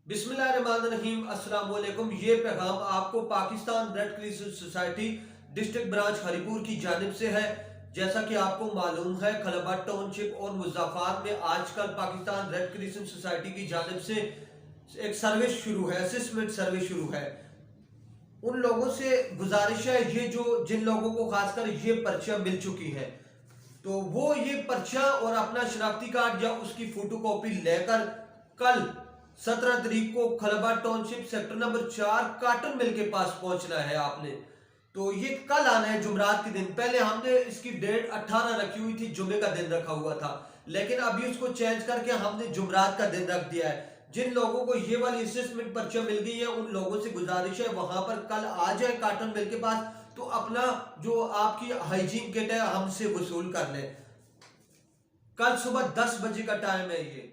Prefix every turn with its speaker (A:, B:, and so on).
A: बिस्मिल्लाहिर्रहमानिर्रहीम अस्सलाम वालेकुम। ये पैगाम आपको Pakistan red crescent society district branch Haripur की जानिब से है। जैसा कि आपको मालूम है, खलबट टाउनशिप और मुज़फ्फराबाद में आजकल पाकिस्तान रेड क्रिसेंट सोसाइटी की जानिब से एक सर्वे शुरू है, असेसमेंट सर्वे शुरू है। उन लोगों से गुजारिश है, ये जो जिन लोगों को खासकर ये पर्चियां मिल चुकी हैं, तो वो ये पर्चा और अपना शनाख्ती कार्ड या उसकी फोटोकॉपी लेकर कल 17 तारीख को Khalba township sector number 4 cotton mill के पास पहुंचना है आपने। तो ये कल आना है, जुमरात के दिन। पहले हमने इसकी डेट 18 रखी हुई थी, जुमे का दिन रखा हुआ था, लेकिन अभी उसको चेंज करके हमने जुमरात का दिन रख दिया है। जिन लोगों को ये वाली असेसमेंट पर्चा मिल गई है, उन लोगों से गुजारिश है वहां पर कल आ जाए काटन मिल के पास, तो अपना जो आपकी हाइजीन किट है हमसे वसूल कर ले। कल सुबह 10 बजे का टाइम है ये।